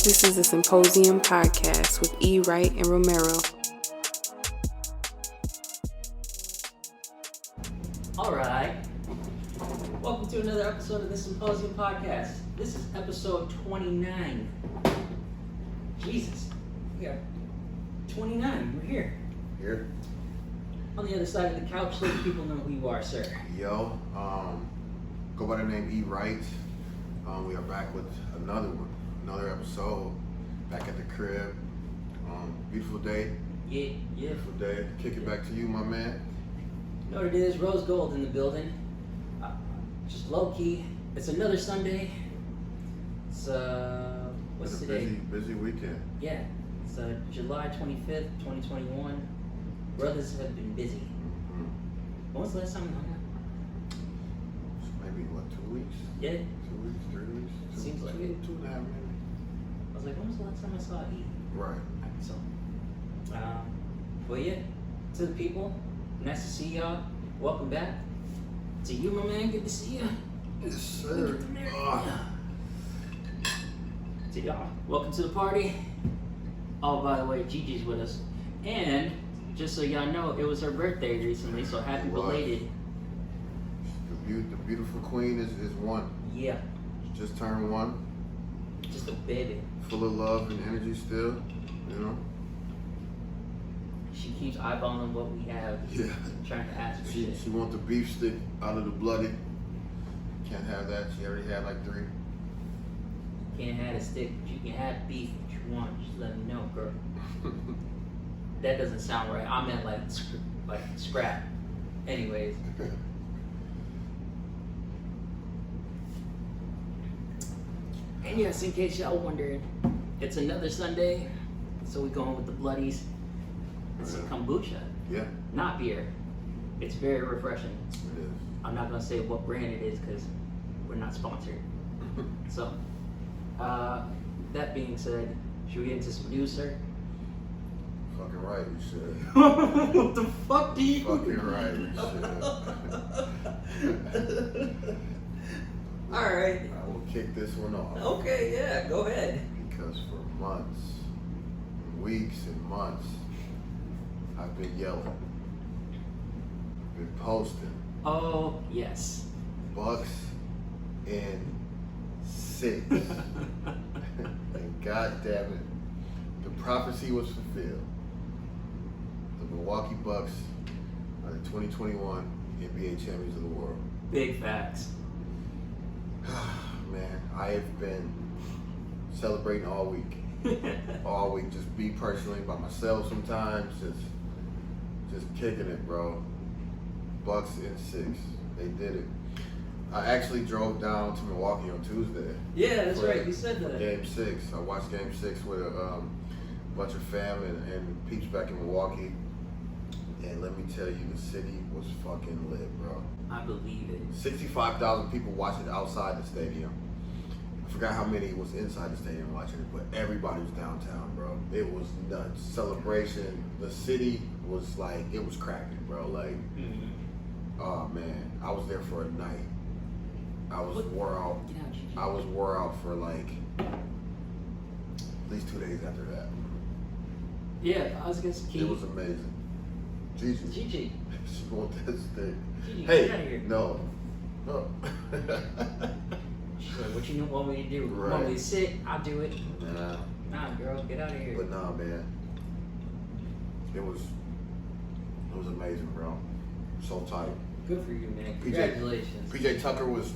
This is the Symposium podcast with Wright and Romero. All right. Welcome to another episode of the Symposium podcast. This is episode 29. Jesus. We are 29. We're here. Here. On the other side of the couch, let people know who you are, sir. Yo, go by the name E. Wright. We are back with another episode. Back at the crib. Beautiful day. Yeah. Beautiful day. Kick it back to you, my man. You know what it is? Rose gold in the building. Just low key. It's another Sunday. It's what's It's a today? busy weekend. Yeah. It's July 25th, 2021. Brothers have been busy. Mm-hmm. When was the last time we hung out? Maybe what, 2 weeks? Yeah. 2 weeks, 3 weeks? Seems like it. 2.5 maybe. I was like, when was the last time I saw E? Right. So, but yeah, to the people, nice to see y'all. Welcome back. To you, my man, good to see you. Yes, sir. To y'all, welcome to the party. Oh, by the way, Gigi's with us. And, just so y'all know, it was her birthday recently, so happy belated. The beautiful queen is one. Yeah. Just turned one. Just a baby. Full of love and energy still, you know? She keeps eyeballing what we have. Yeah. Trying to ask for She shit. wants the beef stick out of the bloody. Can't have that. She already had like 3. Can't have a stick, but you can have beef if you want. Just let me know, girl. That doesn't sound right. I meant like scrap. Anyways. And yes, in case y'all wondered, it's another Sunday, so we're going with the bloodies. It's some kombucha, Yeah, not beer. It's very refreshing. it is. I'm not gonna say what brand it is because we're not sponsored. So, that being said, should we get into some news, sir? Fucking right, we should. What the fuck do you? Fucking right, we should. Alright. I will kick this one off. Okay, yeah, go ahead. Because for months, weeks and months, I've been yelling, been posting, Oh, yes. Bucks in 6. And God damn it, the prophecy was fulfilled. The Milwaukee Bucks are the 2021 NBA champions of the world. Big facts. Man, I have been celebrating all week. All week, just me personally, by myself sometimes, just kicking it, bro. Bucks in 6. They did it. I actually drove down to Milwaukee on Tuesday. Yeah, that's right. You said that. Game 6. I watched Game 6 with a bunch of fam and peeps back in Milwaukee. And let me tell you, the city was fucking lit, bro. I believe it. 65,000 people watching outside the stadium. I forgot how many was inside the stadium watching it, but everybody was downtown, bro. It was nuts. Celebration. The city was like, it was cracking, bro. Like, oh man, I was there for a night. I was wore out. I was wore out for like at least 2 days after that. Yeah, I was gonna say. It was amazing. Gigi. Gigi. She want that stick. Gigi, Hey, get out of here. no. She's like, what you want me to do? You want Right. me to sit? I'll do it. Nah, Nah, girl, get out of here. but nah, man. It was amazing, bro. So tight. Good for you, man. PJ Congratulations. PJ Tucker was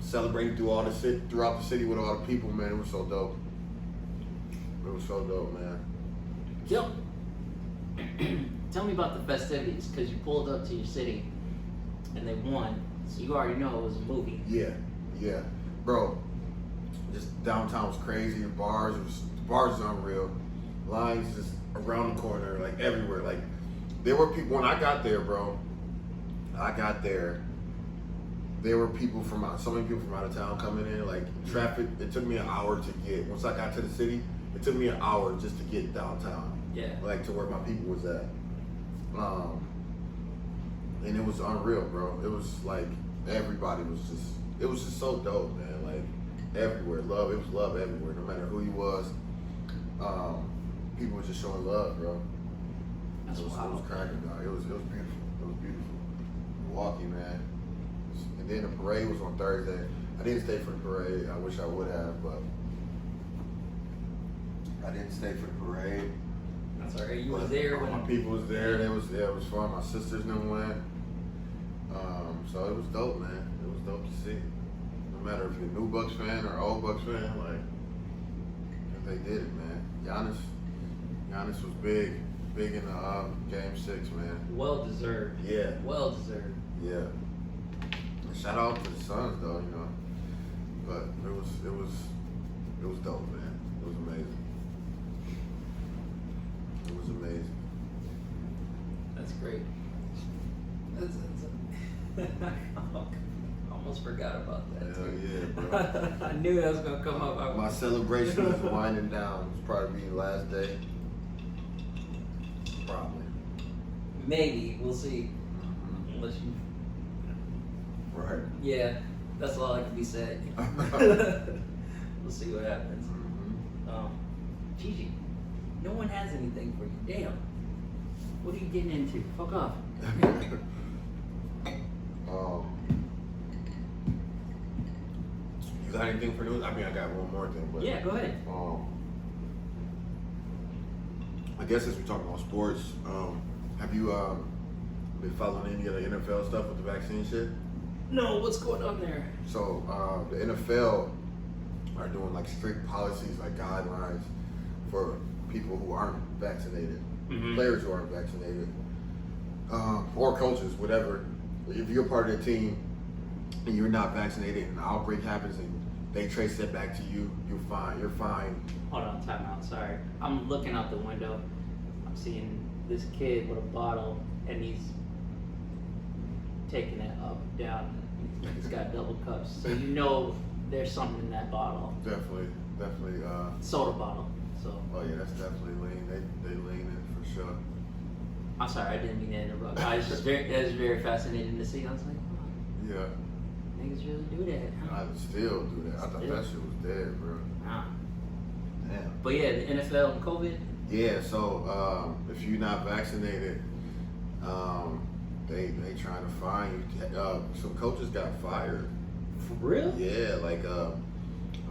celebrating throughout the city with all the people, man. It was so dope. It was so dope, man. Tell me about the festivities, because you pulled up to your city and they won, so you already know it was a movie. Yeah. Bro, just downtown was crazy. The bars was unreal. Lines just around the corner, like everywhere. Like there were people when I got there, bro. There were people so many people from out of town coming in. Like traffic, it took me an hour to get. Once I got to the city, it took me an hour just to get downtown. Yeah. Like to where my people was at. And it was unreal, bro. It was like everybody was just, it was just so dope, man. Like everywhere. Love, it was love everywhere. No matter who he was, people were just showing love, bro. That's it was cracking, dog. It was beautiful. It was beautiful. Milwaukee, man. And then the parade was on Thursday. I didn't stay for the parade. I wish I would have, but I didn't stay for the parade. That's all right. You was there when my people was there. It was fun. My sisters didn't went. So it was dope, man. It was dope to see. No matter if you're a new Bucks fan or old Bucks fan, like they did it, man. Giannis was big in the game 6, man. Well deserved. Yeah. Well deserved. Yeah. And shout out to the Suns, though, you know. But it was dope, man. It was amazing. It was amazing. That's great. I almost forgot about that. Hell yeah, bro. I knew that was gonna come up. My celebration is winding down. It's probably be the last day. Probably. Maybe we'll see. Unless you. Right. Yeah, that's all that can be said. We'll see what happens. Gigi, no one has anything for you. Damn. What are you getting into? Fuck off. You got anything for news? I mean, I got one more thing, but Yeah, go ahead. I guess as we talk about sports, have you been following any of the NFL stuff with the vaccine shit? No, what's going on there? So the NFL are doing like strict policies, like guidelines for people who aren't vaccinated, players who aren't vaccinated, or coaches, whatever. If you're part of the team and you're not vaccinated and an outbreak happens and they trace it back to you, you're fine. Hold on, time out. Sorry. I'm looking out the window. I'm seeing this kid with a bottle and he's taking it up, down. He's got double cups. So you know there's something in that bottle. Definitely. Soda bottle. So. Oh yeah, that's definitely lean. They lean it for sure. I'm sorry, I didn't mean to interrupt. It was very fascinating to see. I was like, oh, Yeah. niggas really do that. I still do that. I thought that shit was dead, bro. Nah. Damn. But yeah, the NFL and COVID. Yeah, so if you're not vaccinated, they trying to fine you. Some coaches got fired. For real? Yeah, like a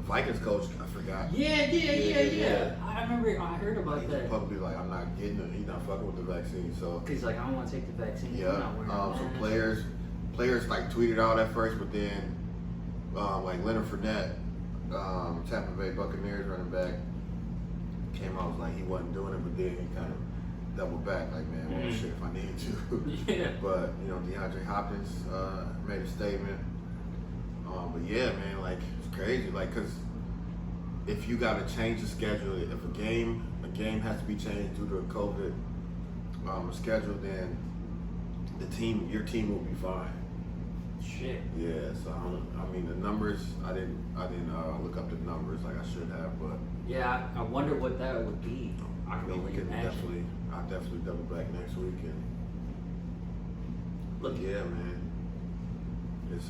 Vikings coach, I forgot. Yeah. I remember, I heard about He's that. publicly like, I'm not getting it. He's not fucking with the vaccine. So He's like, I don't want to take the vaccine. I'm yeah, not wearing a some mask. players like tweeted out at first, but then like Leonard Fournette, Tampa Bay Buccaneers running back, came out was like he wasn't doing it, but then he kind of doubled back like, man, well, shit, if I need to. Yeah. But you know, DeAndre Hopkins made a statement. But yeah, man, like it's crazy, like because if you got to change the schedule, if a game has to be changed due to a COVID schedule, then your team will be fine. Shit. Yeah, so I mean the numbers, I didn't look up the numbers like I should have, but Yeah, I wonder what that would be. I can we only can imagine. I'll definitely double back next week and Look, yeah, man, it's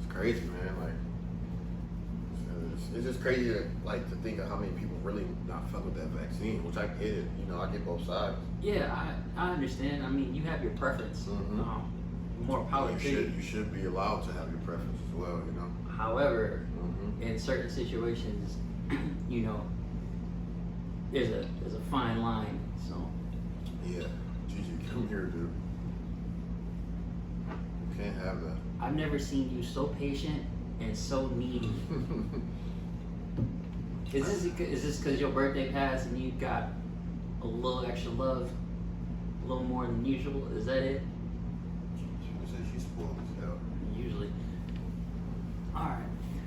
crazy, man. Like it's just crazy to think of how many people really not fuck with that vaccine, which I get it. You know, I get both sides. yeah, I understand. I mean, you have your preference. More power to you. You should be allowed to have your preference as well. You know. However, in certain situations, you know, there's a fine line. So Yeah, Gigi, come here, dude. You can't have that. I've never seen you so patient and so needy. Is this because your birthday passed and you got a little extra love, a little more than usual? Is that it? She said she's spoiled as hell. Usually. Alright.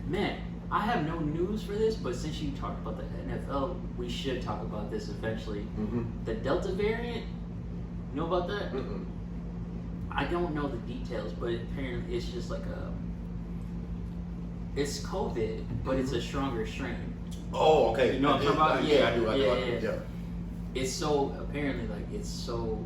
Man, I have no news for this, but since you talked about the NFL, we should talk about this eventually. The Delta variant, you know about that? I don't know the details, but apparently it's just like it's COVID, but it's a stronger strain. Oh, okay. You know what I'm talking about? Yeah, I do. Yeah. It's so, apparently, like, it's so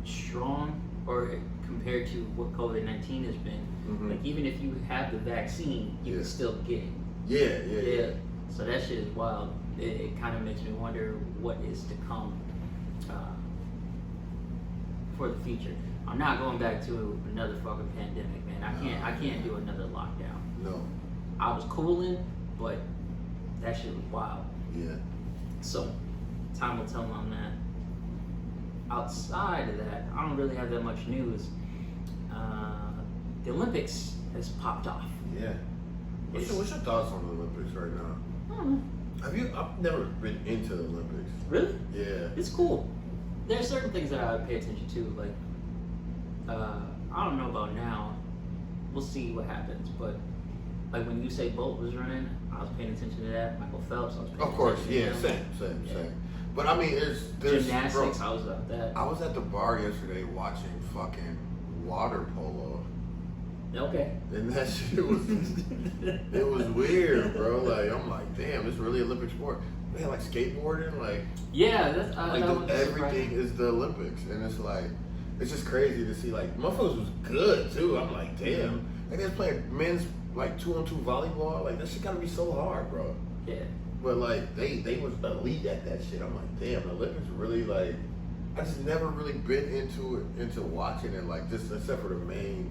strong, or compared to what COVID-19 has been. Mhm. Like even if you have the vaccine, you Yeah. can still get it. Yeah. So that shit is wild. It kind of makes me wonder what is to come for the future. I'm not going back to another fucking pandemic, man. I can't do another lockdown. No. I was cooling, but that shit was wild. Yeah. So time will tell on that. Outside of that, I don't really have that much news. The Olympics has popped off. Yeah. What's your thoughts on the Olympics right now? I don't know. I've never been into the Olympics. Really? Yeah. It's cool. There's certain things that I pay attention to, like I don't know about now. We'll see what happens, but like when Usain Bolt was running, I was paying attention to that. Michael Phelps, I was paying Of course, attention yeah, to him. same. But I mean, there's Gymnastics, bro, I was about that. I was at the bar yesterday watching fucking water polo, Okay. and that shit was it was weird, bro. Like I'm like, damn, this is really Olympic sport. They had like skateboarding, like Yeah, that's like everything is the Olympics, and it's like it's just crazy to see. Like motherfuckers was good too. I'm like, damn, and they're playing men's like 2-on-2 volleyball. Like that shit gotta be so hard, bro. Yeah. But like they was elite at that shit. I'm like, damn, the Olympics really like. I just never really been into watching it like just except for the main,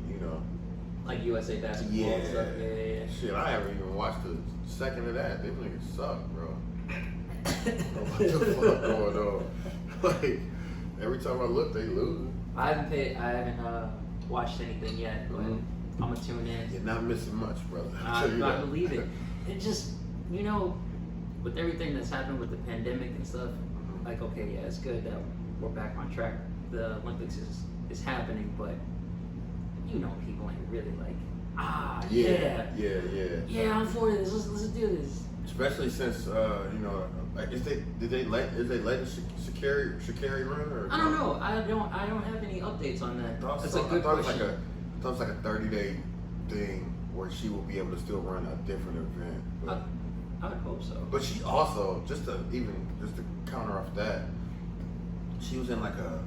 Like USA basketball Yeah. and stuff. Yeah. Shit, I haven't even watched the second of that. They niggas suck, bro. What the fuck going on? Like every time I look, they lose. I haven't watched anything yet, but Mhm. I'm gonna tune in. You're not missing much, brother. I believe it. It just, with everything that's happened with the pandemic and stuff, like, okay, yeah, it's good that we're back on track. The Olympics is happening, but people ain't really like, yeah, I'm for this. Let's do this. Especially since like is they let Sha'Carri run or I don't know. I don't have any updates on that. That's a good I thought question. it was like a 30-day thing where she will be able to still run a different event. But, I would hope so. but she also just to counter off that, she was in like a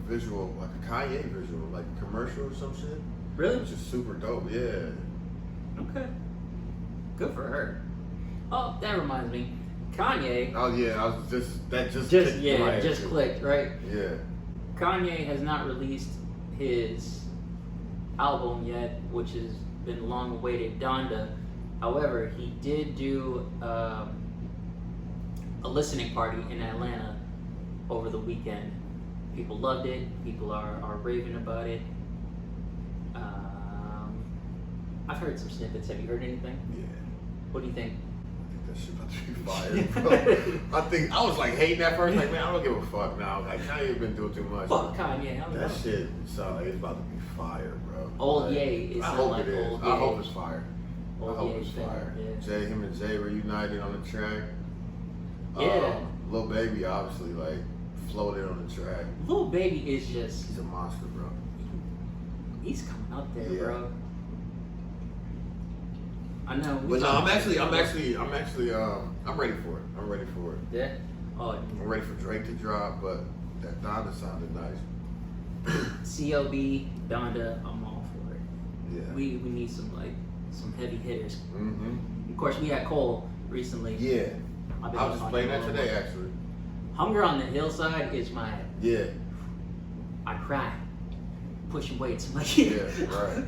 visual, like a Kanye visual, like a commercial or some shit. Really? Which is super dope. Yeah. Okay. Good for her. Oh, that reminds me. Kanye. Oh yeah, I was just clicked, right? Yeah. Kanye has not released his album yet, which has been long awaited, Donda. However, he did do a listening party in Atlanta over the weekend. People loved it. People are raving about it. I've heard some snippets. Have you heard anything? Yeah. What do you think? That shit about to be fire, bro. I was like hating at first, like, man, I don't give a fuck now. Like, Kanye been doing too much. Fuck Kanye. I don't That know. shit sounds like it's about to be fire, bro. Old like, Ye. It I sound hope like it is. Old I Ye. hope it's fire. Old I hope Ye's it's thing, fire. yeah. Him and Jay reunited on the track. Yeah. Lil Baby obviously like floated on the track. Lil Baby is just, He's a monster, bro. he's coming up there, Yeah. bro. I know. But no, I'm ready for it. I'm ready for it. Yeah. Oh, I'm ready for Drake to drop, but that Donda sounded nice. CLB, Donda, I'm all for it. Yeah. We need some heavy hitters. Mm-hmm. Of course, we had Cole recently. Yeah. I've been I was on playing him that all today, over. actually. Hunger on the Hillside is my. Yeah. I cry. Pushing weights. I'm like, Yeah.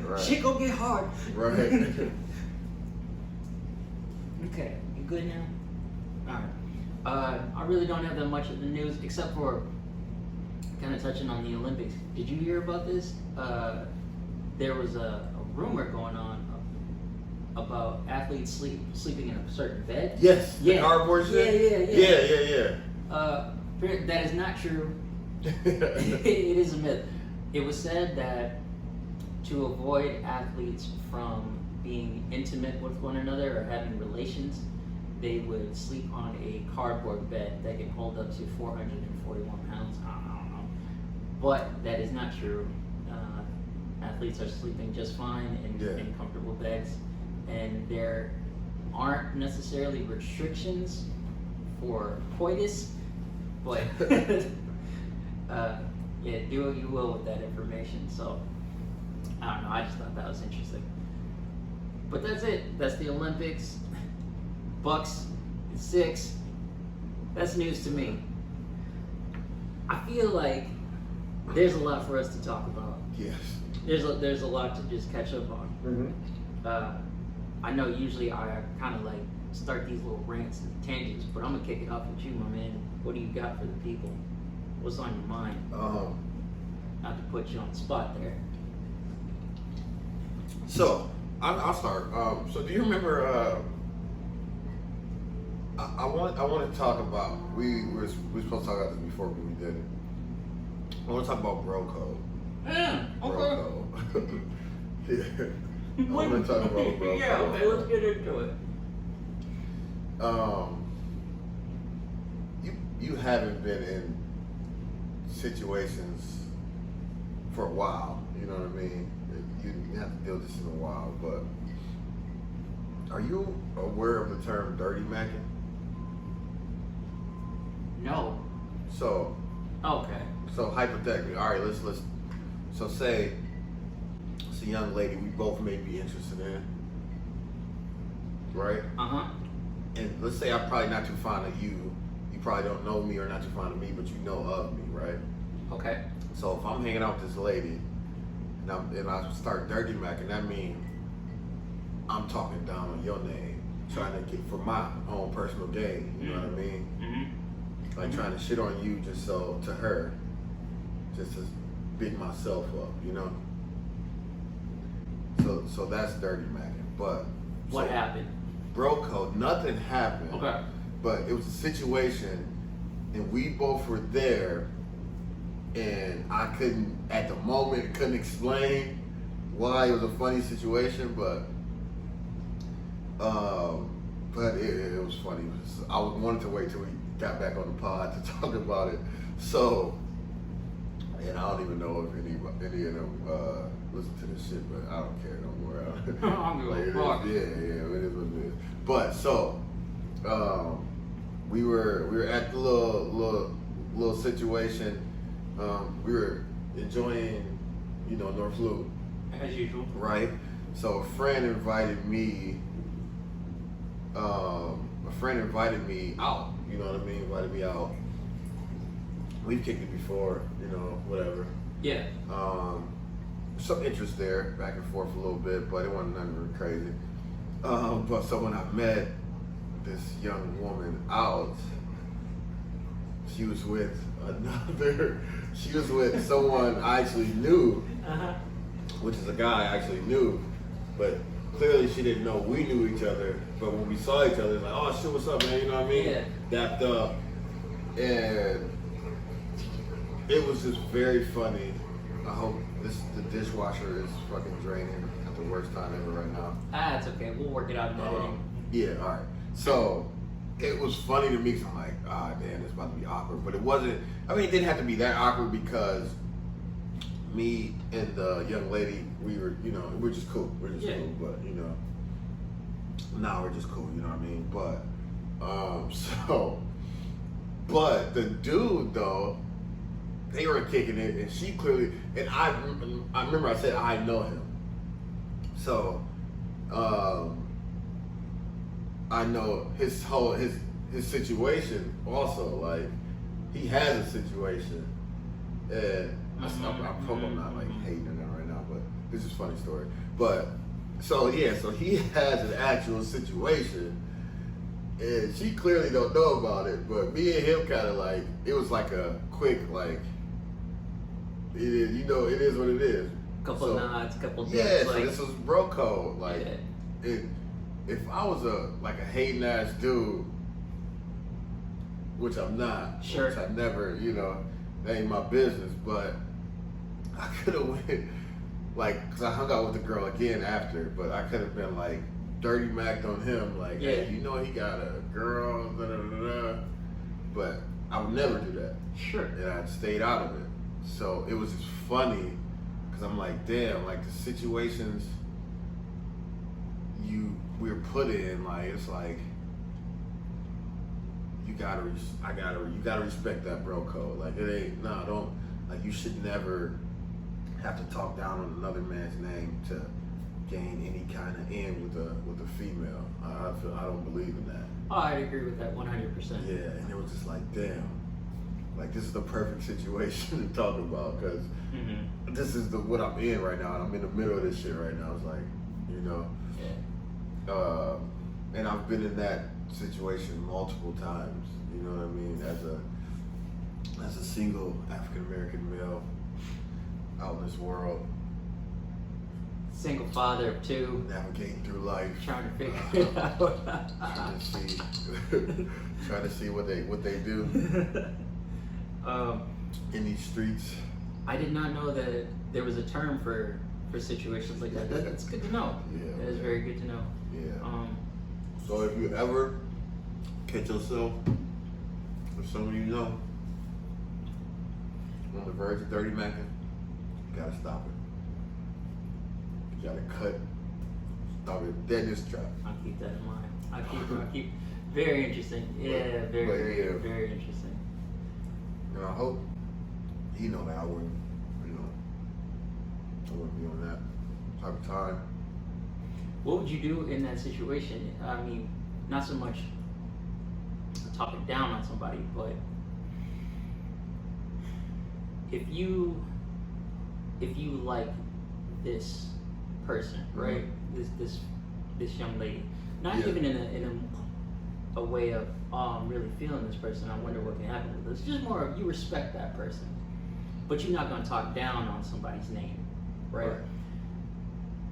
Right. shit gonna get hard. Right. Okay, you good now? Alright. I really don't have that much of the news except for kind of touching on the Olympics. Did you hear about this? There was a rumor going on about athletes sleeping in a certain bed. Yes. Yeah. The cardboard shit? Yeah. That is not true. It is a myth. It was said that to avoid athletes from being intimate with one another or having relations, they would sleep on a cardboard bed that can hold up to 441 pounds. I don't know. But that is not true. Athletes are sleeping just fine in comfortable beds, and there aren't necessarily restrictions for coitus, but Yeah, do what you will with that information. So, I don't know. I just thought that was interesting. But that's it. That's the Olympics. Bucks, 6. That's news to me. I feel like there's a lot for us to talk about. Yes. There's a lot to just catch up on. I know usually I kind of like start these little rants and tangents, but I'm gonna kick it off with you, my man. What do you got for the people? What's on your mind? Not to put you on the spot there. So I'll start. So do you remember? I want to talk about. We were supposed to talk about this before, but we didn't. I want to talk about bro code. Yeah. Okay. Bro code. Yeah. I want to talk about bro Yeah. code. Okay. Let's get into it. You haven't been in situations for a while. You know what I mean? You have to deal with this in a while, but are you aware of the term dirty macking? No. So, Okay. so hypothetically, all right, let's so say it's a young lady we both may be interested in, right? And let's say I'm probably not too fond of you. You probably don't know me or not too fond of me, but you know of me, right? Okay. So if I'm hanging out with this lady and I start dirty macking, that means I'm talking down on your name, trying to get for my own personal gain. You know what I mean? Like trying to shit on you just so to her, just to big myself up, you know. So that's dirty macking. But What happened? Bro code, nothing happened. Okay. But it was a situation, and we both were there, and I couldn't, at the moment, couldn't explain why it was a funny situation, but it was funny. I wanted to wait till we got back on the pod to talk about it. So, and I don't even know if any of them listen to this shit, but I don't care no more. Like, yeah, it is what it is. But so, we were at the little situation. We were enjoying, North Loop. As usual. Right. So a friend invited me. Out. You know what I mean? Invited me out. We've kicked it before, whatever. Yeah. Some interest there, back and forth a little bit, but it wasn't nothing really crazy. But so when I met this young woman out, she was with someone I actually knew, which is a guy I actually knew, but clearly she didn't know we knew each other. But when we saw each other, it's like, oh shit, what's up, man? You know what I mean? Yeah. Dapped up. And it was just very funny. I hope the dishwasher is fucking draining at the worst time ever right now. It's okay. We'll work it out in editing. Yeah, all right. So it was funny to me because I'm like, damn, it's about to be awkward. But it wasn't. I mean, it didn't have to be that awkward because me and the young lady, we were just cool. We're just cool. But now we're just cool. You know what I mean? But but the dude though, they were kicking it, and she clearly, and I remember I said I know him. So I know his situation also. Like he has a situation, and I hope I'm not like hating on that right now, but this is a funny story. But so he has an actual situation, and she clearly don't know about it. But me and him kind of like, it was like a quick like, it is, it is what it is. Couple nods, couple dips. Yeah, so this was bro code. Like, yeah. If I was a hating ass dude, which I'm not, sure, which I never, that ain't my business, but I could have went, like, because I hung out with the girl again after, but I could have been like dirty macked on him, like, hey, he got a girl, da da da da. But I would never do that. Sure. And I stayed out of it. So it was just funny because I'm like, damn, like the situations we're put in, like it's like you gotta respect that bro code. Like it ain't, Like you should never have to talk down on another man's name to gain any kind of end with a female. I don't believe in that. Oh, I agree with that 100%. Yeah, and it was just like, damn, like this is the perfect situation to talk about because this is what I'm in right now, and I'm in the middle of this shit right now. It's like, you know, and I've been in that situation multiple times. You know what I mean? As a single African American male out in this world. Single father of 2. Navigating through life. Trying to figure it out. trying to see what they do in these streets. I did not know that there was a term for situations like that. It's good to know. Yeah. It is very good to know. Yeah. So if you ever catch yourself with someone you know on the verge of dirty macking, you gotta stop it. You gotta stop it dead in its track. I'll keep that in mind. I'll keep. Very interesting. Yeah, very interesting. And I hope he know that I wouldn't be on that type of time. What would you do in that situation? I mean, not so much talking down on somebody, but if you like this person, right? This young lady, not even in a way of, oh, I'm really feeling this person, I wonder what can happen with this. It's just more of you respect that person, but you're not gonna talk down on somebody's name, right?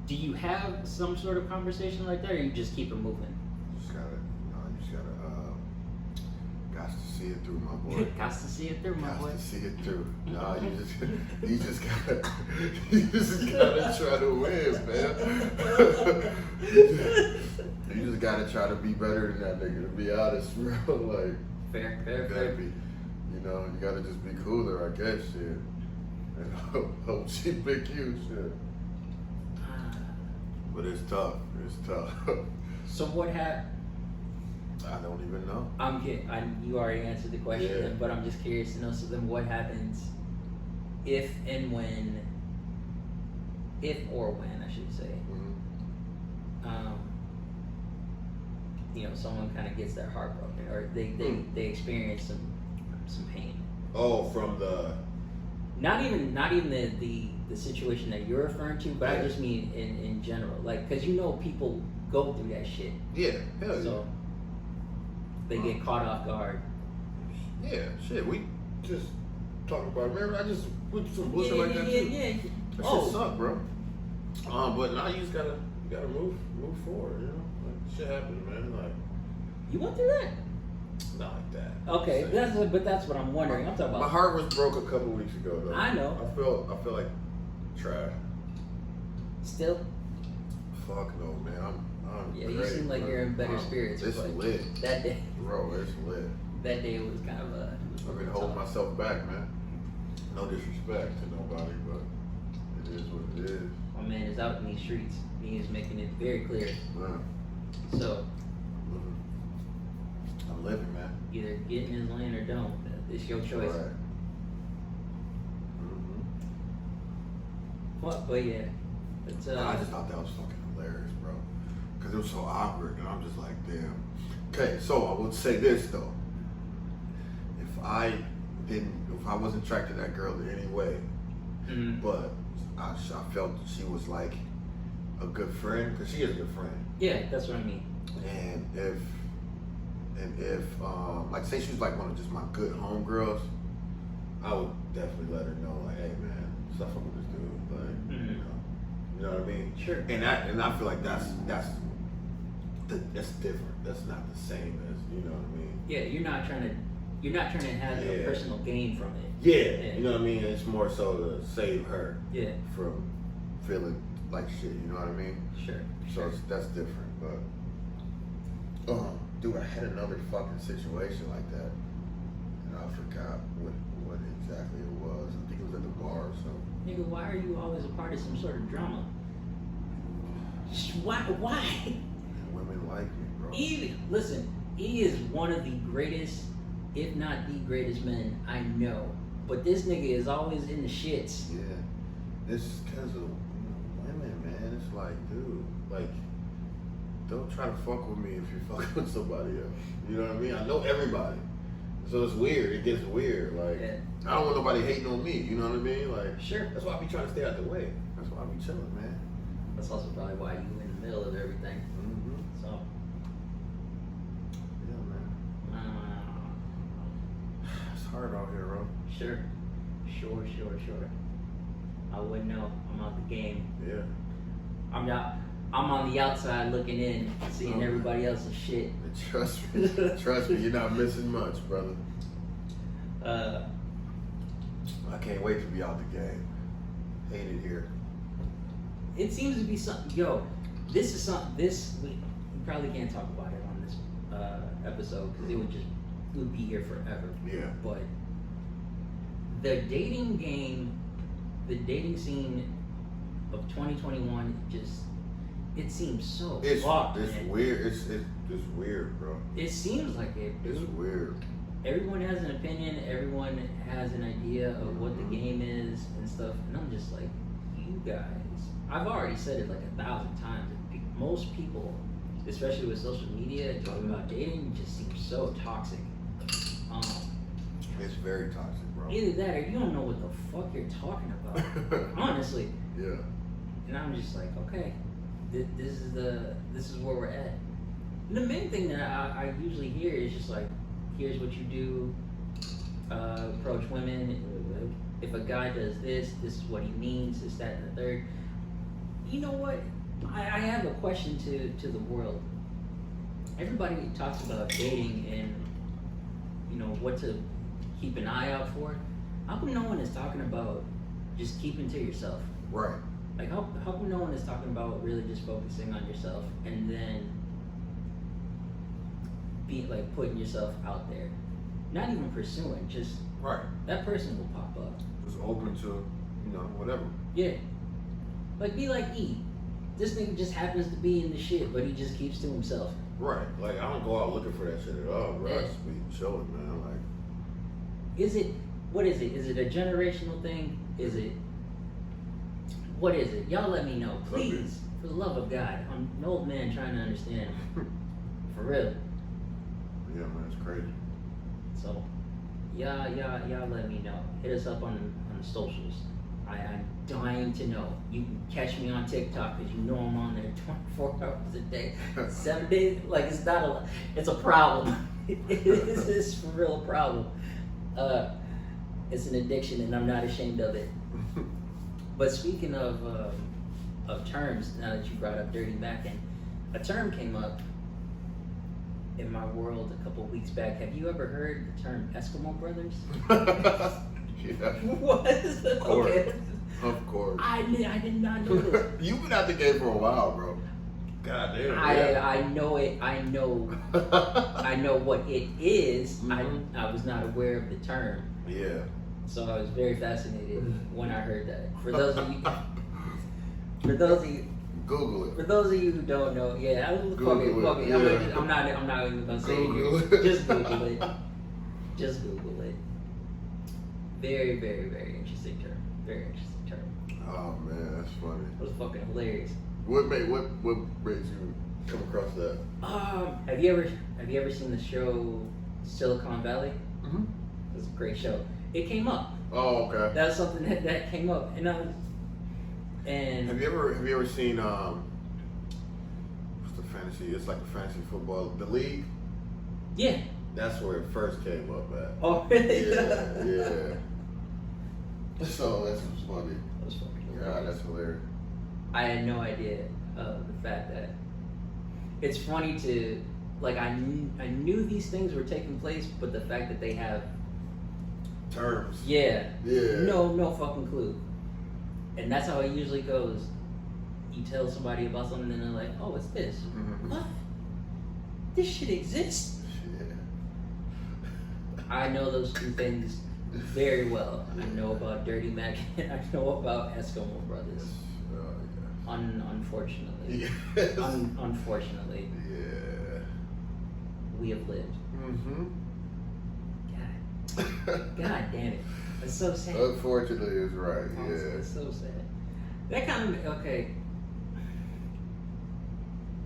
Do you have some sort of conversation like that, or you just keep it moving? Got to see it through, my boy. Got to see it through, my boy. Got to see it through. Nah, you just gotta try to win, man. You just gotta try to be better than that nigga, to be honest, bro. Like, fair. Be, you know, you gotta just be cooler, I guess, shit. And hope she pick you, shit. But it's tough. So what happened? I don't even know. You already answered the question, but I'm just curious to know. So then, what happens if or when I should say, someone kind of gets their heart broken, or they experience some pain. Oh, from the. Not even the situation that you're referring to, but I just mean in general, like, because people go through that shit. Yeah, hell yeah. So they get caught off guard. Yeah, shit. We just talked about it. Remember, I just went some bullshit like that too. Yeah. That shit suck, bro. But now you just gotta move forward. You know, like, shit happens, man. Like, you went through that? not like that. Okay, that's what I'm wondering. I'm talking about. My heart was broke a couple weeks ago, though. I know. I feel like trash. Still? Fuck no, man. I'm Yeah, you great, seem like bro. you're in better spirits. It's lit. That day. Bro, it's lit. That day was kind of I've been holding myself back, man. No disrespect to nobody, but it is what it is. My man is out in these streets. He is making it very clear. Yeah. So, I'm living, man. either get in his lane or don't. It's your choice. Right. But yeah. It's, I just thought that was fucking hilarious, bro. Because it was so awkward, and I'm just like, damn. Okay, so I would say this, though. If I wasn't attracted to that girl in any way, but I felt she was like a good friend, because she is a good friend. Yeah, that's what I mean. And if like, say she was like one of just my good homegirls, I would definitely let her know, like, hey man, stuff up with this dude, like, you know what I mean? Sure. And I feel like that's different. That's not the same as, you know what I mean? Yeah, you're not trying to have a personal gain from it. Yeah, you know what I mean? It's more so to save her from feeling like shit, you know what I mean? Sure. So that's different, but dude, I had another fucking situation like that, and I forgot what exactly it was. I think it was at the bar or something. Nigga, why are you always a part of some sort of drama? Why? Women like me, bro. Listen, he is one of the greatest, if not the greatest men I know But this nigga is always in the shits. Yeah. It's because of women, man. It's like, dude, like, don't try to fuck with me if you're fucking with somebody else. You know what I mean? I know everybody. So it's weird. It gets weird. Like, I don't want nobody hating on me. You know what I mean? Like, sure. That's why I be trying to stay out the way. That's why I be chilling, man. That's also probably why you in the middle of everything. Mm-hmm. So. Yeah, man. It's hard out here, bro. Sure. I wouldn't know. I'm out the game. Yeah. I'm on the outside looking in, seeing everybody else's shit. Trust me, you're not missing much, brother. I can't wait to be out the game. Hate it here. It seems to be something. Yo, this is something. We probably can't talk about it on this episode because it would be here forever. Yeah. But the dating game, the dating scene of 2021, it seems so fucked. It's weird. It's weird, bro. It seems like it, dude. It's weird. Everyone has an opinion. Everyone has an idea of what the game is and stuff. And I'm just like, you guys. I've already said it like 1,000 times. Most people, especially with social media, talking about dating, just seems so toxic. It's very toxic, bro. Either that or you don't know what the fuck you're talking about. Honestly. Yeah. And I'm just like, okay, this is where we're at. And the main thing that I usually hear is just like, here's what you do. Approach women. If a guy does this is what he means. This, that, and the third. You know what? I have a question to the world. Everybody talks about dating and what to keep an eye out for. How come no one is talking about just keeping to yourself? Right. Like how come no one is talking about really just focusing on yourself and then being like putting yourself out there, not even pursuing, just right. That person will pop up. Just open to whatever. Yeah. Like be like E. This nigga just happens to be in the shit, but he just keeps to himself. Right. Like I don't go out looking for that shit at all, bro. I just be chilling, man. Like, what is it? Is it a generational thing? Is it? What is it? Y'all let me know, please. For the love of God, I'm an old man trying to understand. For real. Yeah, man, it's crazy. So, y'all let me know. Hit us up on the socials. I'm dying to know. You can catch me on TikTok because I'm on there 24 hours a day, 7 days. Like it's not it's a problem. This is for real a problem. It's an addiction, and I'm not ashamed of it. But speaking of terms, now that you brought up dirty macking, a term came up in my world a couple weeks back. Have you ever heard the term Eskimo brothers? Yeah. What? Of course. Okay. Of course. I did not know this. You've been out the game for a while, bro. God damn. I know it. I know what it is. Mm-hmm. I was not aware of the term. Yeah. So I was very fascinated when I heard that. For those of you, Google it. For those of you who don't know, yeah, fuck it. Yeah. I'm not even gonna say Google it. Just Google it. Just Google it. Very, very, very interesting term. Very interesting term. Oh man, that's funny. It was fucking hilarious. What made you come across that? Have you ever seen the show Silicon Valley? Mm-hmm. It's a great show. It came up. Oh, okay. That's something that came up, and have you ever seen what's the fantasy? It's like a fantasy football, the league. Yeah. That's where it first came up at. Oh, really? Yeah. So that's funny. That was fucking Yeah, hilarious. that's hilarious. I had no idea of the fact that it's funny to like I knew these things were taking place, but the fact that they have Terms. yeah Yeah. no fucking clue, and that's how it usually goes. You tell somebody about something and they're like, oh, it's this. Mm-hmm. What? This shit exists? Yeah. I know those two things very well. I know about Dirty Mac and I know about Eskimo Brothers. Yeah. Unfortunately. Yes. Unfortunately. Yeah. We have lived. Mm-hmm. God damn it. It's so sad. Unfortunately, it's right. Honestly, Yeah. it's so sad. That kind of okay.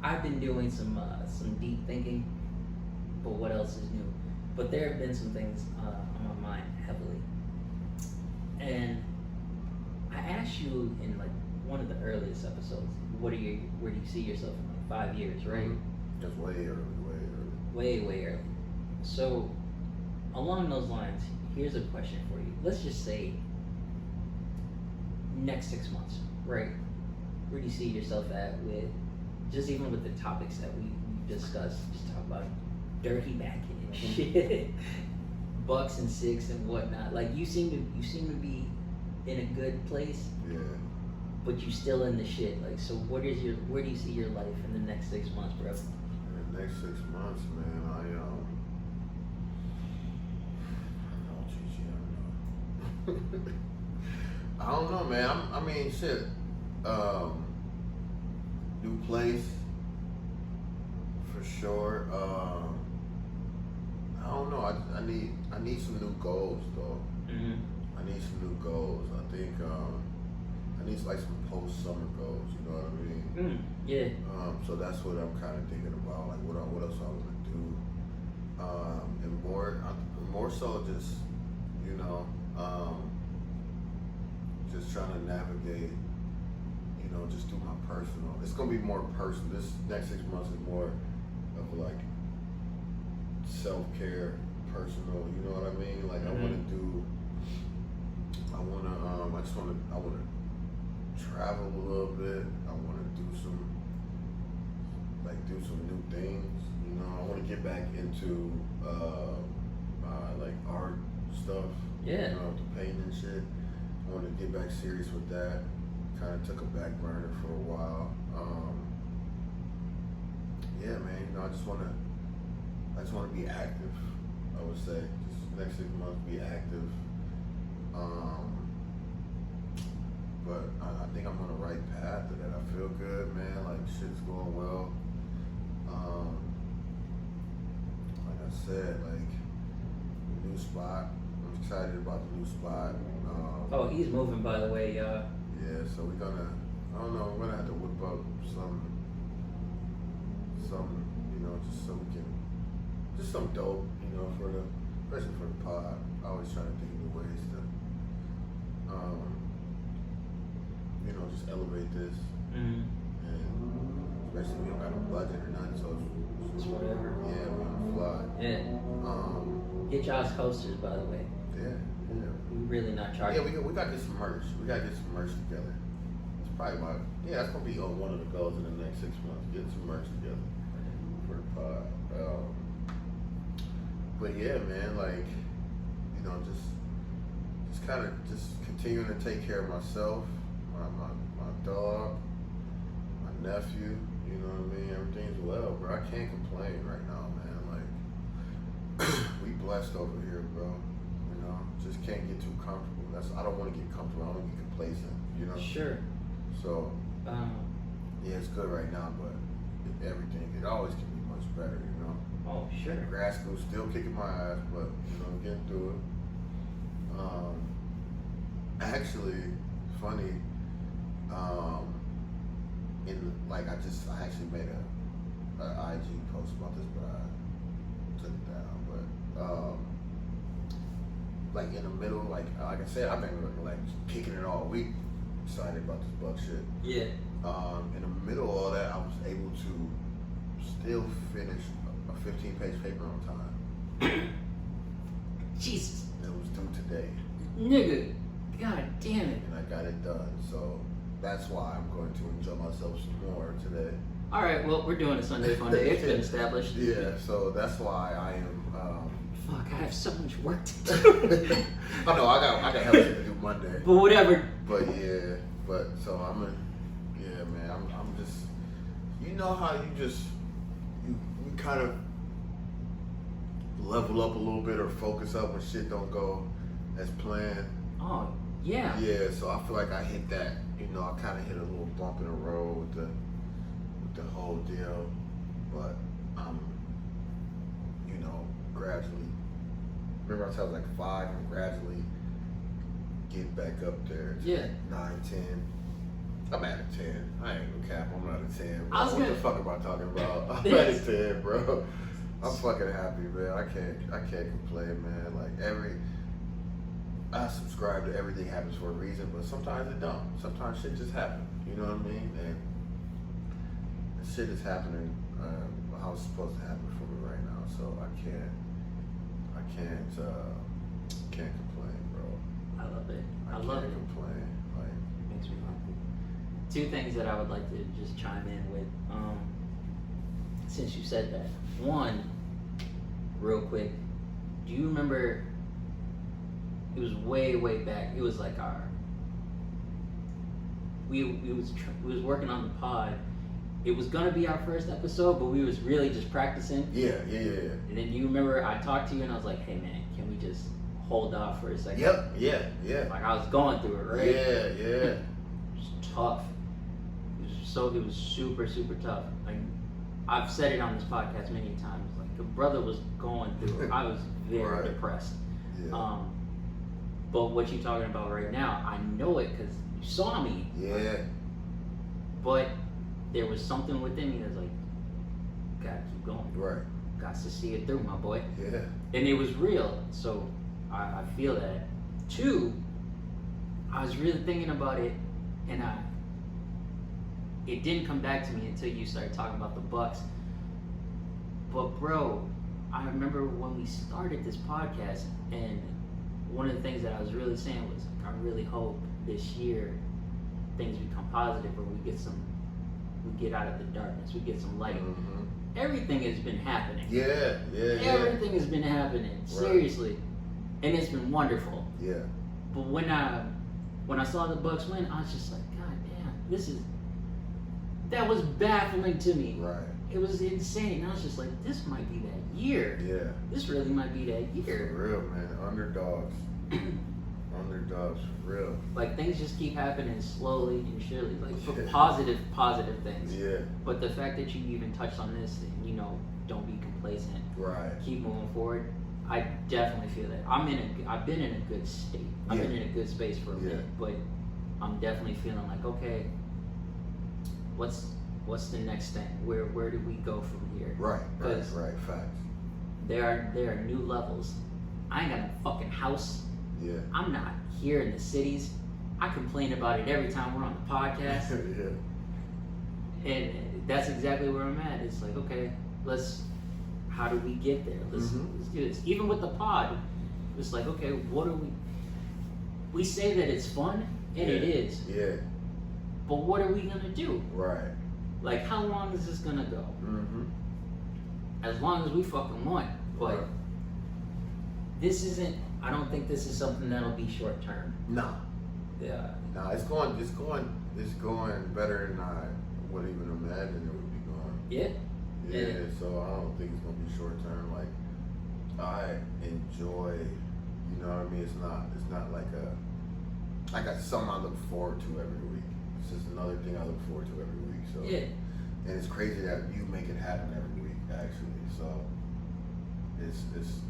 I've been doing some deep thinking, but what else is new? But there have been some things on my mind heavily, and I asked you in like one of the earliest episodes, where do you see yourself in like 5 years, right? That's way early. Way early. So along those lines, here's a question for you. Let's just say next 6 months, right? Where do you see yourself at with just even with the topics that we discussed? Just talk about dirty backing and shit, bucks and six and whatnot. Like you seem to be in a good place. Yeah. But you still in the shit. Like, so where do you see your life in the next 6 months, bro? In the next 6 months, man, I don't know, man. I mean, shit. New place, for sure. I don't know. I need some new goals, though. Mm-hmm. I need some new goals. I think I need like some post-summer goals. You know what I mean? Yeah. So that's what I'm kind of thinking about. Like, what else I want to do, and more so just, you know, just trying to navigate, you know, just do my personal. It's gonna be more personal. This next 6 months is more of like self-care, personal. You know what I mean? Like I want to travel a little bit. I want to do some new things. You know, I want to get back into like art stuff. Yeah. You know, the painting and shit. I want to get back serious with that. Kind of took a back burner for a while. Yeah, man. You know, I just want to be active. I would say just next 6 months, be active. But I think I'm on the right path to that. I feel good, man. Like shit's going well. Like I said, like the new spot. I'm excited about the new spot. Oh, he's moving, by the way, y'all. Yeah, so we're gonna have to whip up some, you know, just some dope, you know, especially for the pod. I always try to think of new ways to, you know, just elevate this. Mm-hmm. And especially we don't got no budget or nothing, so It's whatever. yeah, we're on the fly. Yeah. Get y'all's coasters, by the way. Yeah. We really not Yeah, charging. we gotta get some merch. We gotta get some merch together. It's probably that's gonna be one of the goals in the next 6 months. Get some merch together for the pod. But yeah, man, like, you know, just kind of just continuing to take care of myself, my dog, my nephew. You know what I mean? Everything's well, bro. I can't complain right now, man. Like, we blessed over here, bro. You know, just can't get too comfortable. I don't want to get comfortable. I don't want to get complacent. You know. Sure. So, yeah, it's good right now, but it always can be much better, you know. Oh, sure. Grad school still kicking my ass, but you know, getting through it. Actually, funny. I actually made a IG post about this, but I took it down. But like in the middle, like I said, I've been like kicking it all week. Excited about this buck shit. Yeah. In the middle of all that, I was able to still finish a 15-page paper on time. Jesus. It was due today. Nigga. God damn it. And I got it done. So that's why I'm going to enjoy myself some more today. All right, well, we're doing a Sunday fun day. It's been established. Yeah, so that's why I am. Fuck, I have so much work to do. I know I got hell shit to do Monday. But whatever. But yeah, so yeah, man. I'm just, you know how you kind of level up a little bit or focus up when shit don't go as planned. Oh, yeah. Yeah, so I feel like I hit that. You know, I kind of hit a little bump in the road with the whole deal, but I'm, you know, gradually. Remember I said I was like 5. I'm gradually getting back up there. To Yeah. 9, 10. I'm at a 10. I ain't gonna cap. I'm not a 10. Bro. I was What gonna- the fuck am I talking about? I'm at a 10, bro. I'm fucking happy, man. I can't complain, man. Like I subscribe to everything happens for a reason, but sometimes it don't. Sometimes shit just happens. You know what I mean? And shit is happening how it's supposed to happen for me right now. So I can't complain, bro. I love it. I can't love it. complain. Like, Makes me happy. Two things that I would like to just chime in with, since you said that. One, real quick, do you remember? It was way back. It was like we was working on the pod. It was gonna be our first episode, but we was really just practicing. yeah. And then you remember I talked to you and I was like, hey man, can we just hold off for a second? Yep. Yeah. Like I was going through it, right? Yeah. It was tough. It was super tough. Like I've said it on this podcast many times. Like the brother was going through it. I was very Right. depressed. Yeah. But what you're talking about right now, I know it because you saw me. Yeah. But there was something within me that's like, gotta keep going. Right. Got to see it through, my boy. Yeah. And it was real, so I feel that. Two, I was really thinking about it, and it didn't come back to me until you started talking about the Bucks. But bro, I remember when we started this podcast, and one of the things that I was really saying was, I really hope this year things become positive, or we get out of the darkness, we get some light. Mm-hmm. Everything has been happening. Yeah. Everything has been happening, seriously, and it's been wonderful. Yeah. But when I saw the Bucks win, I was just like, God damn, that was baffling to me. Right. It was insane. I was just like, this might be that year. Yeah. This really might be that For year. real, man. Underdogs. Underdogs, for real. Like things just keep happening slowly and surely, like for Yeah. positive things. Yeah. But the fact that you even touched on this, and don't be complacent. Right. Keep moving forward. I definitely feel that. I've been in a good state. I've been in a good space for a minute, but I'm definitely feeling like, okay, what's the next thing? Where do we go from here? Right. Because Facts. there are new levels. I ain't got a fucking house. Yeah. I'm not here in the cities. I complain about it every time we're on the podcast. Yeah. And that's exactly where I'm at. It's like, okay, how do we get there? Let's do this. Even with the pod, it's like, okay, what are we say that it's fun, and it is. Yeah. But what are we gonna do? Right. Like, how long is this gonna go? Mm-hmm. As long as we fucking want. But I don't think this is something that'll be short term. Nah. Yeah. Nah, it's going better than I would even imagine it would be going. Yeah. Yeah, so I don't think it's gonna be short term. Like, I enjoy, you know what I mean? It's not like I got something I look forward to every week. It's just another thing I look forward to every week. So Yeah. And it's crazy that you make it happen every week, actually. So it's just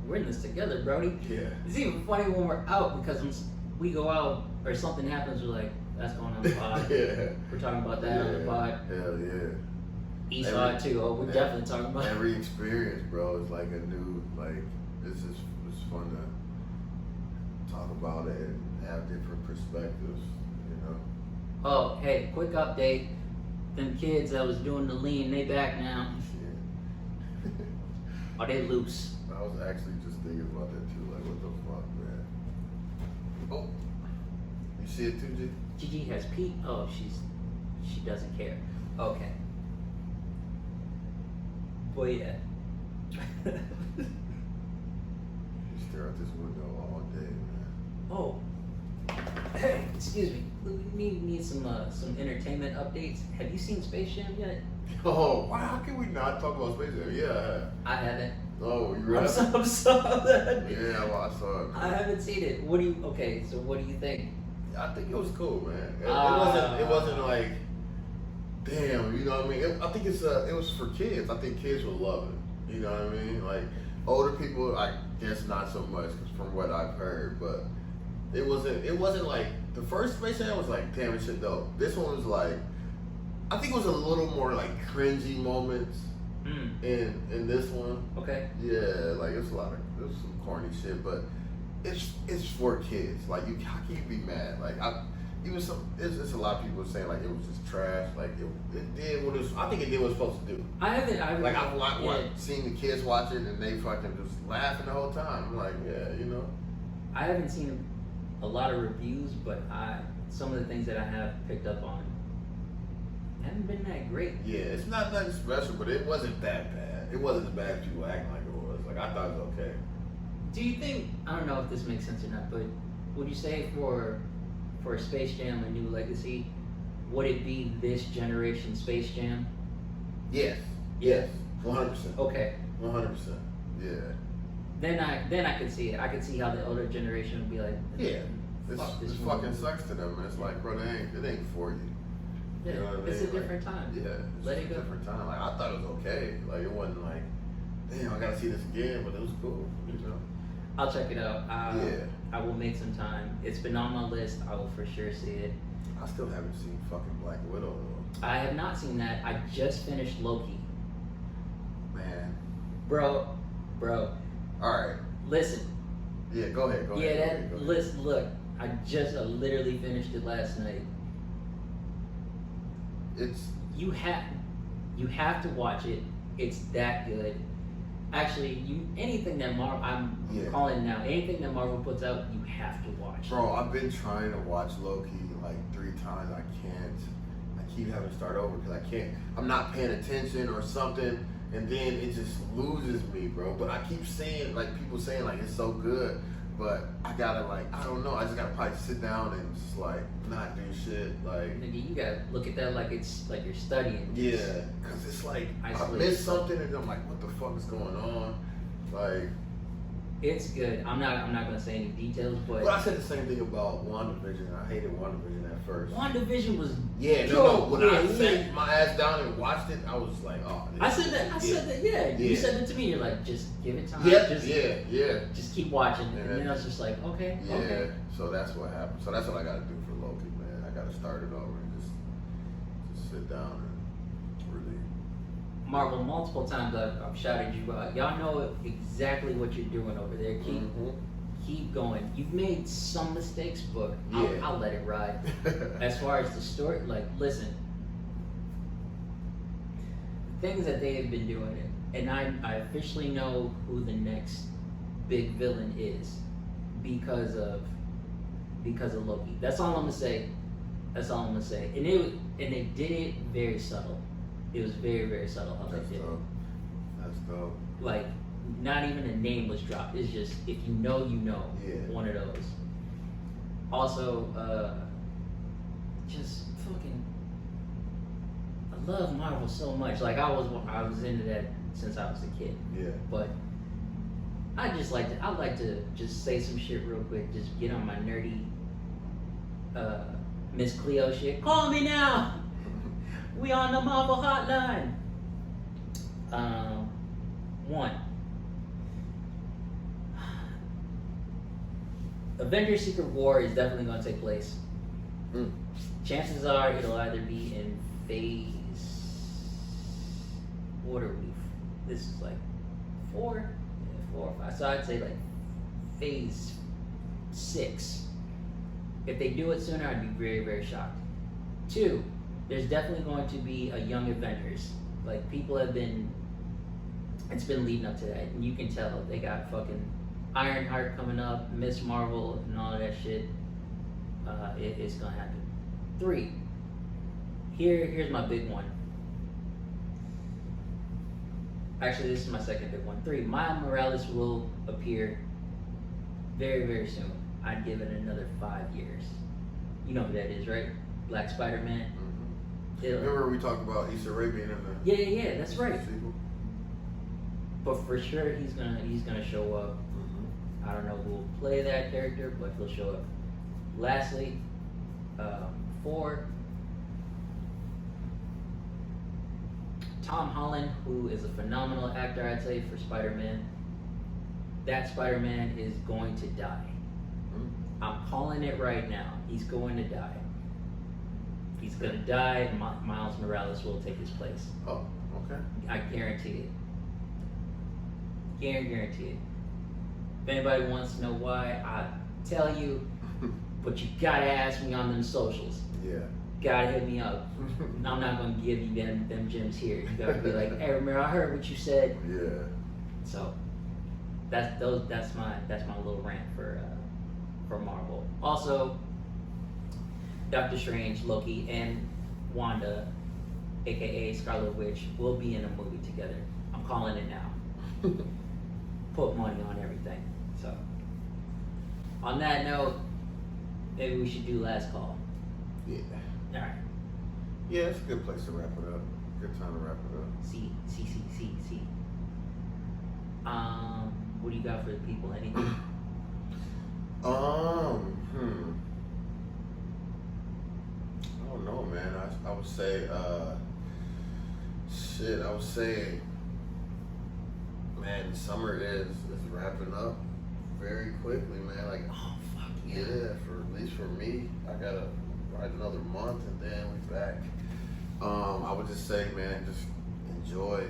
We're in this together, Brody. yeah. It's even funny when we're out because we go out or something happens, we're like, that's going on the pod. Yeah. We're talking about that on the pod. Hell yeah. Esau too. Oh, we're definitely talking about every experience, bro. Is like a new, it's fun to talk about it and have different perspectives, Oh, hey, quick update. Them kids that was doing the lean, they back now. Shit. Oh, they loose. I was actually just thinking about that too. Like, what the fuck, man? Oh, you see it too, G? Gigi has Pete. Oh, she doesn't care. Okay. Boy, yeah. You stare out this window all day, man. Oh. Hey, excuse me. We need some entertainment updates. Have you seen Space Jam yet? Oh, wow, how can we not talk about Space Jam? Yeah. I haven't. Oh, you ready? I'm sorry. Yeah, well, I saw it. I haven't seen it. So what do you think? I think it was cool, man. It wasn't like, damn, you know what I mean? I think it was for kids. I think kids will love it. You know what I mean? Like, Older people, I guess not so much from what I've heard, but it wasn't like the first Space Jam was like damn shit dope. This one was like I think it was a little more like cringy moments in this one. Okay. Yeah, like it was some corny shit, but it's for kids. Like how can you be mad? Like it's a lot of people saying like it was just trash. Like it did what it was. I think it did what it was supposed to do. I've seen the kids watch it and they fucking just laughing the whole time. I'm like, yeah, you know. I haven't seen a lot of reviews, but some of the things that I have picked up on haven't been that great. Yeah, it's not nothing special, but it wasn't that bad. It wasn't as bad as people acting like it was. Like I thought it was okay. Do you think, I don't know if this makes sense or not, but would you say for Space Jam, A New Legacy, would it be this generation Space Jam? Yes. Yeah. 100%. Okay. 100%. Yeah. Then I could see it. I could see how the older generation would be like, yeah, this fucking sucks to them. And it's like, bro, it ain't for you. Yeah, you know what I mean? It's a different time. Yeah, Let it go. Different time. Like I thought it was okay. Like it wasn't like, damn, I gotta see this again, but it was cool. You know. I'll check it out. I will make some time. It's been on my list. I will for sure see it. I still haven't seen fucking Black Widow though. I have not seen that. I just finished Loki. Man. Bro. All right. Listen. Yeah, go ahead. Listen. Look, I literally finished it last night. You have to watch it. It's that good. Actually, anything that anything that Marvel puts out, you have to watch. Bro, I've been trying to watch Loki like 3 times. I can't. I keep having to start over because I can't. I'm not paying attention or something, and then it just loses me, bro. But I keep saying, like people saying, like it's so good, but I gotta I don't know. I just gotta probably sit down and just not do shit. Like nigga, you gotta look at that like it's like you're studying. Yeah, cause it's like I missed something and I'm like, what the fuck is going on? Like, it's good. I'm not gonna say any details, but I said the same thing about WandaVision. I hated WandaVision at first. WandaVision was When I sat my ass down and watched it, I was like, oh. I said that. Yeah. You said it to me. You're like, just give it time. Just keep watching. And then I was just like, okay. Yeah. Okay. So that's what happened. So that's what I got to do for Loki, man. I got to start it over and just sit down and really. Marvel, multiple times I've shouted you out. Y'all know exactly what you're doing over there. Keep going. You've made some mistakes, but I'll let it ride. As far as the story, listen, things that they have been doing, and I officially know who the next big villain is because of Loki. That's all I'm gonna say. And they did it very subtle. It was very, very subtle how they did it. That's dope. Like, not even a name was dropped. It's just, if you know, you know. Yeah. One of those. Also, just fucking, I love Marvel so much. Like, I was into that since I was a kid. Yeah. But I'd like to just say some shit real quick. Just get on my nerdy Miss Cleo shit. Call me now! We on the Marvel hotline. One. Avengers Secret War is definitely going to take place. Chances are it'll either be in phase. What are we? This is like 4 or 5. So I'd say like phase 6. If they do it sooner, I'd be very, very shocked. 2, there's definitely going to be a Young Avengers. Like, people have been, it's been leading up to that, and you can tell they got fucking Ironheart coming up, Miss Marvel, and all of that shit. It's gonna happen. 3, here's my big one. Actually, this is my second big one. 3, Miles Morales will appear very, very soon. I'd give it another 5 years. You know who that is, right? Black Spider-Man. Remember we talked about Issa Rae being in the Yeah, that's right. sequel? But for sure he's gonna show up. I don't know who will play that character, but he'll show up. Lastly, 4, Tom Holland, who is a phenomenal actor, I'd say, for Spider-Man. that Spider-Man is going to die. I'm calling it right now. He's going to die. He's going to die, and Miles Morales will take his place. Oh, okay. I guarantee it. Guarantee it. If anybody wants to know why, I'll tell you. But you gotta ask me on them socials. Yeah. Gotta hit me up. I'm not gonna give you them gems here. You gotta be like, hey Romero, I heard what you said. Yeah. So that's my little rant for Marvel. Also, Doctor Strange, Loki, and Wanda, aka Scarlet Witch, will be in a movie together. I'm calling it now. Put money on everything. So on that note, maybe we should do last call. Yeah. All right. Yeah, it's a good place to wrap it up. Good time to wrap it up. See. What do you got for the people? Anything? I don't know, man. I would say, I would say, man, summer is wrapping up very quickly, man. Like, Oh fuck yeah. yeah, at least for me, I gotta ride another month and then we back. I would just say, man, just enjoy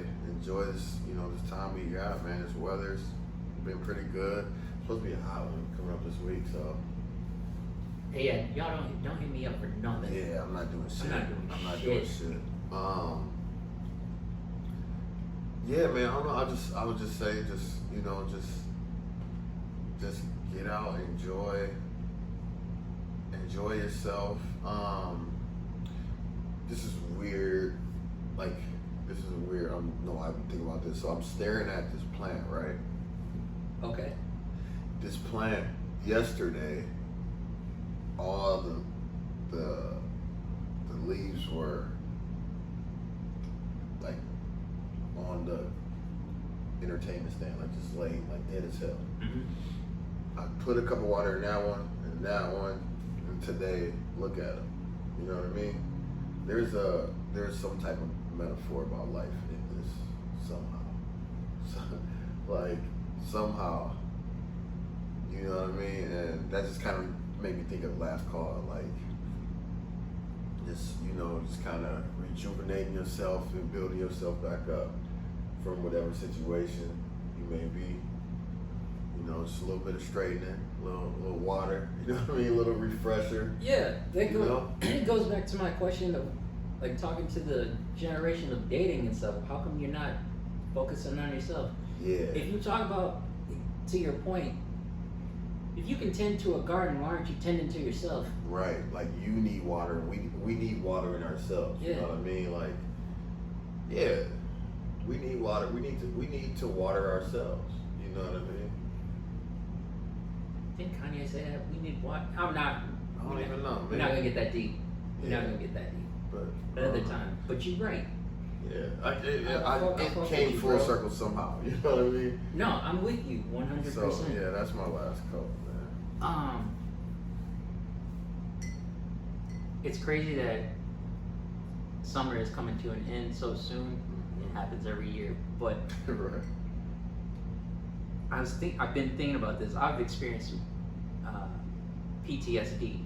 this, this time we got, man. This weather's been pretty good. It's supposed to be a hot one coming up this week, so. Hey, yeah, y'all don't hit me up for nothing. Yeah, I'm not doing shit. I'm not doing doing shit. Yeah, man. I don't know. I would just say, just get out, enjoy yourself. This is weird. Like, this is weird. I've been thinking about this. So I'm staring at this plant, right? Okay. This plant yesterday, all the leaves were like on the entertainment stand, like just laying like dead as hell. Mm-hmm. I put a cup of water in that one and that one, and today look at them. You know what I mean? There's some type of metaphor about life in this somehow. You know what I mean? And that just kind of made me think of last call, like just kind of rejuvenating yourself and building yourself back up from whatever situation you may be. Just a little bit of straightening, a little water, you know what I mean? A little refresher. Yeah, it goes back to my question of like talking to the generation of dating and stuff. How come you're not focusing on yourself? Yeah. If you talk about, to your point, if you can tend to a garden, why aren't you tending to yourself? Right. Like you need water. We need water in ourselves. Yeah. You know what I mean? Like, yeah, we need water. We need to water ourselves. You know what I mean? I think Kanye said that we need water. I don't even know. We're not gonna get that deep. We're Yeah. not gonna get that deep. But Another time. But you're right. Yeah. I it came full circle somehow. You know what I mean? No, I'm with you 100%. So yeah, that's my last quote, man. It's crazy that summer is coming to an end so soon. It happens every year, but Right. I've been thinking about this. I've experienced PTSD.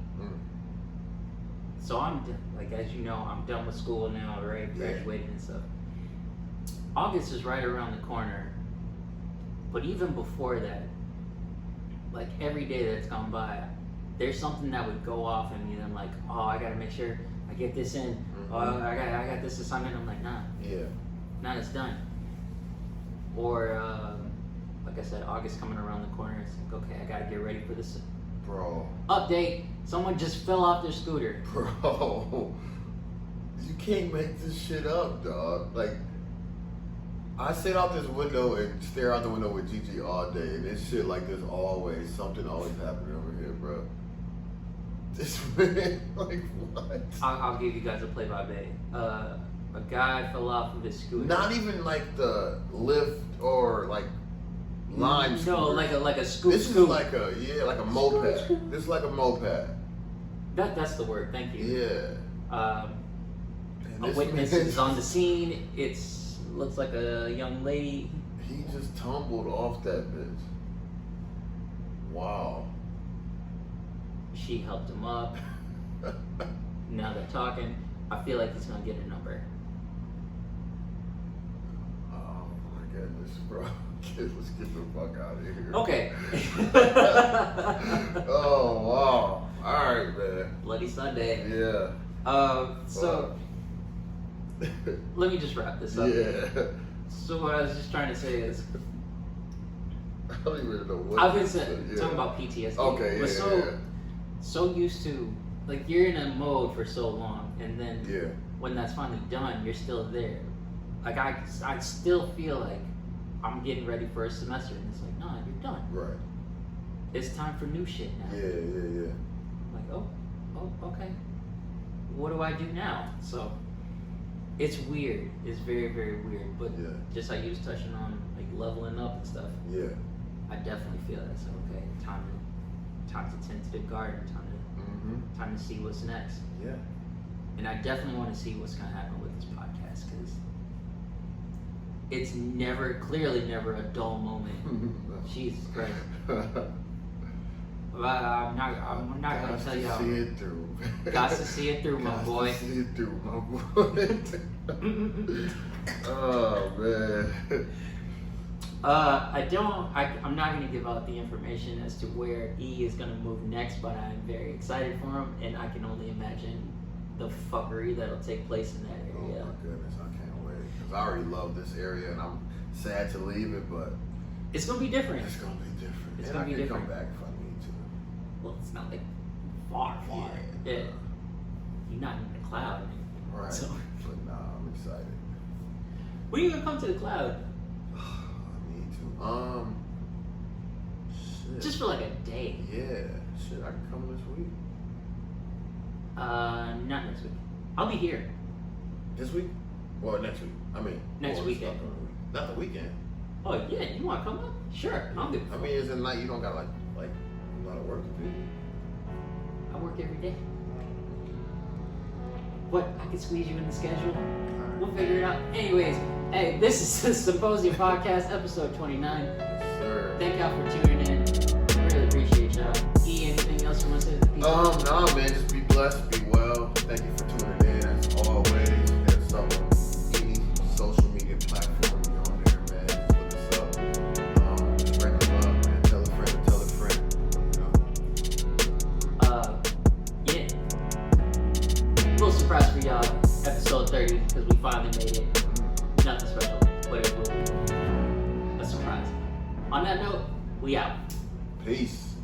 So I'm like, as you know, I'm done with school now, right? Graduated and stuff. August is right around the corner, but even before that, like every day that's gone by, there's something that would go off in me. And I'm like, oh, I gotta make sure I get this in. Mm-hmm. Oh, I got this assignment. I'm like, nah, it's done. Or like I said, August coming around the corner. It's like, okay, I gotta get ready for this. Bro. Update: someone just fell off their scooter. Bro, you can't make this shit up, dog. Like, I sit out this window and stare out the window with Gigi all day, and this shit like this always, something always happening over here, bro. This man, like, what? I'll give you guys a play-by-play. A guy fell off of his scooter. Not even like the lift or like line scooter. No, like a scooter. This is like a moped. This is like a moped. That's the word. Thank you. Yeah. A witness is on the scene. Looks like a young lady. He just tumbled off that bitch. She helped him up. Now they're talking. I feel like he's gonna get a number. Oh my goodness, bro. Let's get the fuck out of here. Okay. Oh wow. Alright, man. Bloody Sunday. Yeah. So let me just wrap this up. Yeah. So what I was just trying to say is, I don't even know what I've been yeah. talking about PTSD. Okay, We're yeah. so used to, like, you're in a mode for so long, and then Yeah. when that's finally done, you're still there. Like, I still feel like I'm getting ready for a semester, and it's like, no, you're done. Right. It's time for new shit now. Yeah. Like, oh, okay. What do I do now? So, it's weird. It's very, very weird. But Yeah. just like you was touching on, like, leveling up and stuff, Yeah. I definitely feel that. So, okay, time to tend to the garden. Time to see what's next. Yeah. And I definitely want to see what's going to happen with this podcast, because it's clearly never a dull moment. Jesus Christ. I'm not going to tell y'all. See it through. Got to see it through, my boy. See it through, my boy. Oh man. I'm not going to give out the information as to where E is going to move next, but I'm very excited for him, and I can only imagine the fuckery that'll take place in that area. Oh my goodness, I can't wait. Because I already love this area, and I'm sad to leave it, but It's going to be different. it's gonna be different. It's and gonna I be can come different. back if I need to. Well, it's not like far. Yeah. You're not in the cloud. Right. So, But nah, I'm excited. when are you going to come to the cloud? I need to. Shit. Just for like a day. Yeah. Shit, I can come this week. Not next week. I'll be here. This week? Well, next week. I mean, Next it's weekend. Not the weekend. Oh yeah, you want to come up? Sure, I'll do it. I mean, is it like you don't got like a lot of work to do? I work every day. What? I can squeeze you in the schedule. We'll figure it out. Anyways, hey, this is the Symposium Podcast, episode 29. Sir. Thank y'all for tuning in. Really appreciate y'all. E, anything else you want to say to the people? No, man, just be blessed, be well. Thank you for tuning in as always. Hit us up on any social media platform. We on there, man. Look us up. Spread the love, man. Tell a friend to tell a friend. Yeah. A little surprise for y'all. Episode 30, because we finally made it. Nothing special, but it will be a surprise. On that note, we out. Peace.